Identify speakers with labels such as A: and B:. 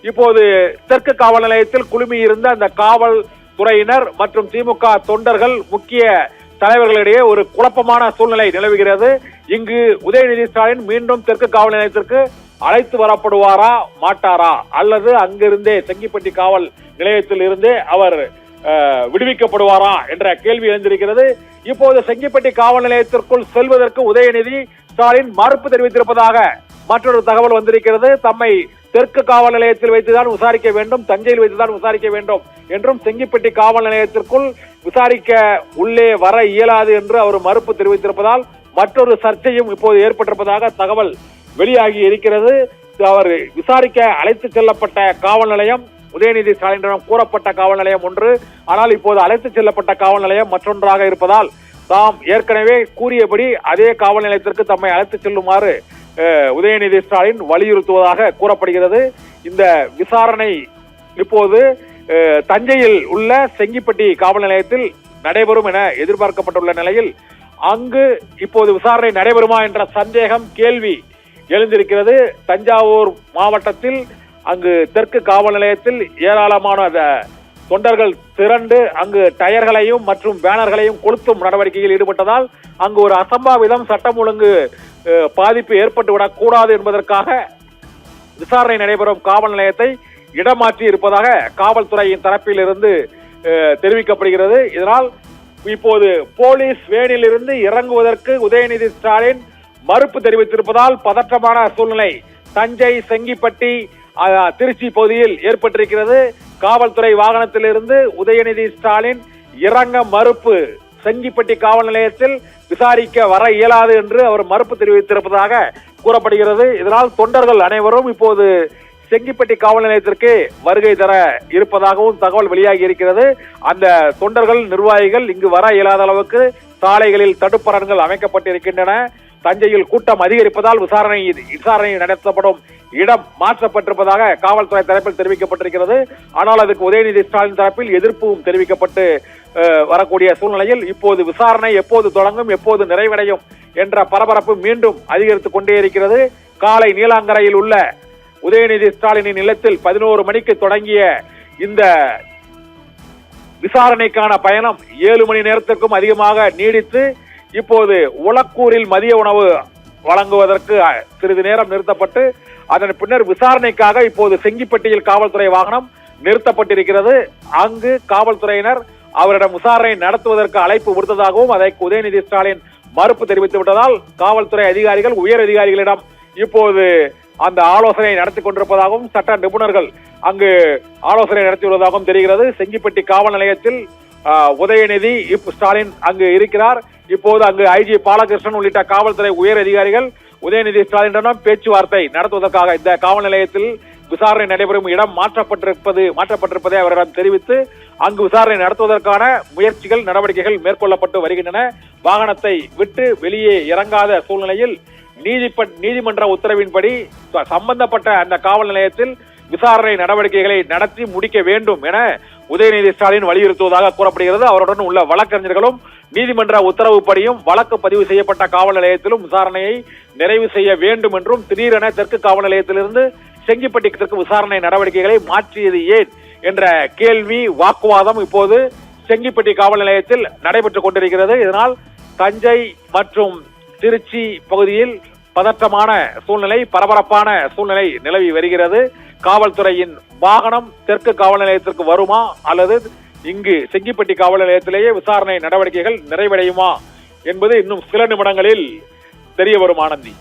A: இப்போது தெற்கு காவல் நிலையத்தில் குழுமி இருந்த அந்த காவல்துறையினர் மற்றும் திமுக தொண்டர்கள் முக்கிய தலைவர்களிடையே ஒரு குழப்பமான சூழ்நிலை நிலவுகிறது. இங்கு உதயநிதி ஸ்டாலின் மீண்டும் தெற்கு காவல் நிலையத்திற்கு அழைத்து வரப்படுவாரா மாட்டாரா, அல்லது அங்கிருந்தே செங்கிப்பட்டி காவல் நிலையத்தில் இருந்தே அவர் விடுவிக்கப்படுவாரா என்ற கேள்வி எழுந்திருக்கிறது. இப்போது செங்கிப்பட்டி காவல் நிலையத்திற்குள் செல்வதற்கு உதயநிதி ஸ்டாலின் மறுப்பு தெரிவித்திருப்பதாக மற்றொரு தகவல் வந்திருக்கிறது. தம்மை தெற்கு காவல் நிலையத்தில் வைத்துதான் விசாரிக்க வேண்டும், தஞ்சையில் வைத்துதான் விசாரிக்க வேண்டும் என்றும், செங்கிப்பட்டி காவல் நிலையத்திற்குள் விசாரிக்க உள்ளே வர இயலாது என்று அவர் மறுப்பு தெரிவித்திருப்பதால் மற்றொரு சர்ச்சையும் இப்போது ஏற்பட்டிருப்பதாக தகவல் வெளியாகி இருக்கிறது. அவர் விசாரிக்க அழைத்து செல்லப்பட்ட காவல் நிலையம் உதயநிதி ஸ்டாலினிடம் கூறப்பட்ட காவல் நிலையம் ஒன்று, ஆனால் இப்போது அழைத்து செல்லப்பட்ட காவல் நிலையம் மற்றொன்றாக இருப்பதால் தாம் ஏற்கனவே கூறியபடி அதே காவல் நிலையத்திற்கு தம்மை அழைத்து செல்லுமாறு உதயநிதி ஸ்டாலின் வலியுறுத்துவதாக கூறப்படுகிறது. இந்த விசாரணை இப்போது தஞ்சையில் உள்ள செங்கிப்பட்டி காவல் நிலையத்தில் நடைபெறும் என எதிர்பார்க்கப்பட்டுள்ள நிலையில் அங்கு இப்போது விசாரணை நடைபெறுமா என்ற சந்தேகம் கேள்வி எழுந்திருக்கிறது. தஞ்சாவூர் மாவட்டத்தில் அங்கு தெற்கு காவல் நிலையத்தில் ஏராளமான தொண்டர்கள் திரண்டு அங்கு டயர்களையும் மற்றும் பேனர்களையும் கொளுத்தும் நடவடிக்கையில் ஈடுபட்டதால் அங்கு ஒரு அசம்பாவிதம், சட்டம் ஒழுங்கு பாதிப்பு ஏற்பட்டுவிடக் கூடாது என்பதற்காக விசாரணை நடைபெறும் காவல் நிலையத்தை இடமாற்றி இருப்பதாக காவல்துறையின் தரப்பில் இருந்து தெரிவிக்கப்படுகிறது. இதனால் இப்போது போலீஸ் வேனில் இருந்து இறங்குவதற்கு உதயநிதி ஸ்டாலின் மறுப்பு தெரிவித்திருப்பதால் பதற்றமான சூழ்நிலை தஞ்சை, செங்கிப்பட்டி, திருச்சி பகுதியில் ஏற்பட்டிருக்கிறது. காவல்துறை வாகனத்திலிருந்து உதயநிதி ஸ்டாலின் இறங்க மறுப்பு, செங்கிப்பட்டி காவல் நிலையத்தில் விசாரிக்க வர இயலாது என்று அவர் மறுப்பு தெரிவித்திருப்பதாக கூறப்படுகிறது. இதனால் தொண்டர்கள் அனைவரும் இப்போது செங்கிப்பட்டி காவல் நிலையத்திற்கு வருகை தர இருப்பதாகவும் தகவல் வெளியாகி இருக்கிறது. அந்த தொண்டர்கள், நிர்வாகிகள் இங்கு வர இயலாத அளவுக்கு சாலைகளில் தடுப்பரண்கள் அமைக்கப்பட்டிருக்கின்றன. தஞ்சையில் கூட்டம் அதிகரிப்பதால் விசாரணை நடத்தப்படும் இடம் மாற்றப்பட்டிருப்பதாக காவல்துறை தரப்பில் தெரிவிக்கப்பட்டிருக்கிறது. ஆனால் அதுக்கு உதயநிதி ஸ்டாலின் தரப்பில் எதிர்ப்பும் தெரிவிக்கப்பட்டு வரக்கூடிய சூழ்நிலையில் இப்போது விசாரணை எப்போது தொடங்கும், எப்போது நிறைவடையும் என்ற பரபரப்பு மீண்டும் அதிகரித்துக் கொண்டே இருக்கிறது. காலை நீலாங்கரையில் உள்ள உதயநிதி ஸ்டாலினின் இல்லத்தில் 11 மணிக்கு தொடங்கிய இந்த விசாரணைக்கான பயணம் 7 மணி நேரத்திற்கும் அதிகமாக நீடித்து இப்போது உலக்கூரில் மதிய உணவு வழங்குவதற்கு சிறிது நேரம் நிறுத்தப்பட்டு அதன் பின்னர் விசாரணைக்காக இப்போது செங்கிப்பட்டியில் காவல்துறை வாகனம் நிறுத்தப்பட்டிருக்கிறது. அங்கு காவல்துறையினர் அவரிடம் விசாரணை நடத்துவதற்கு அழைப்பு விடுத்ததாகவும் அதற்கு உதயநிதி ஸ்டாலின் மறுப்பு தெரிவித்து விட்டதால் காவல்துறை அதிகாரிகள், உயர் அதிகாரிகளிடம் இப்போது அந்த ஆலோசனை நடத்தி கொண்டிருப்பதாகவும் சட்ட நிபுணர்கள் அங்கு ஆலோசனை நடத்தியுள்ளதாகவும் தெரிகிறது. செங்கிப்பட்டி காவல் நிலையத்தில் உதயநிதி ஸ்டாலின் அங்கு இருக்கிறார். இப்போது அங்கு ஐஜி பாலகிருஷ்ணன் உள்ளிட்ட காவல்துறை உயர் அதிகாரிகள் உதயநிதி ஸ்டாலினிடம் பேச்சுவார்த்தை நடத்துவதற்காக இந்த காவல் நிலையத்தில் விசாரணை நடைபெறும் இடம் மாற்றப்பட்டிருப்பதை அவரிடம் தெரிவித்து அங்கு விசாரணை நடத்துவதற்கான முயற்சிகள், நடவடிக்கைகள் மேற்கொள்ளப்பட்டு வருகின்றன. வாகனத்தை விட்டு வெளியே இறங்காத சூழ்நிலையில் நீதிமன்ற உத்தரவின்படி சம்பந்தப்பட்ட அந்த காவல் நிலையத்தில் விசாரணை நடவடிக்கைகளை நடத்தி முடிக்க வேண்டும் என உதயநிதி ஸ்டாலின் வலியுறுத்துவதாக கூறப்படுகிறது. அவருடன் உள்ள வழக்கறிஞர்களும் நீதிமன்ற உத்தரவுப்படியும் வழக்கு பதிவு செய்யப்பட்ட காவல் நிலையத்திலும் விசாரணையை நிறைவு செய்ய வேண்டும் என்றும், திடீரென தெற்கு காவல் நிலையத்திலிருந்து செங்கிப்பட்டிக்கு விசாரணை நடவடிக்கைகளை மாற்றியது ஏன் என்ற கேள்வி, வாக்குவாதம் இப்போது செங்கிப்பட்டி காவல் நிலையத்தில் நடைபெற்றுக் கொண்டிருக்கிறது. இதனால் தஞ்சை மற்றும் திருச்சி பகுதியில் பதற்றமான சூழ்நிலை, பரபரப்பான சூழ்நிலை நிலவி வருகிறது. காவல்துறையின் வாகனம் தெற்கு காவல் நிலையத்திற்கு வருமா அல்லது இங்கு செங்கிப்பட்டி காவல் நிலையத்திலேயே விசாரணை நடவடிக்கைகள் நிறைவடையுமா என்பது இன்னும் சில நிமிடங்களில் தெரிய வரும். ஆனந்தி.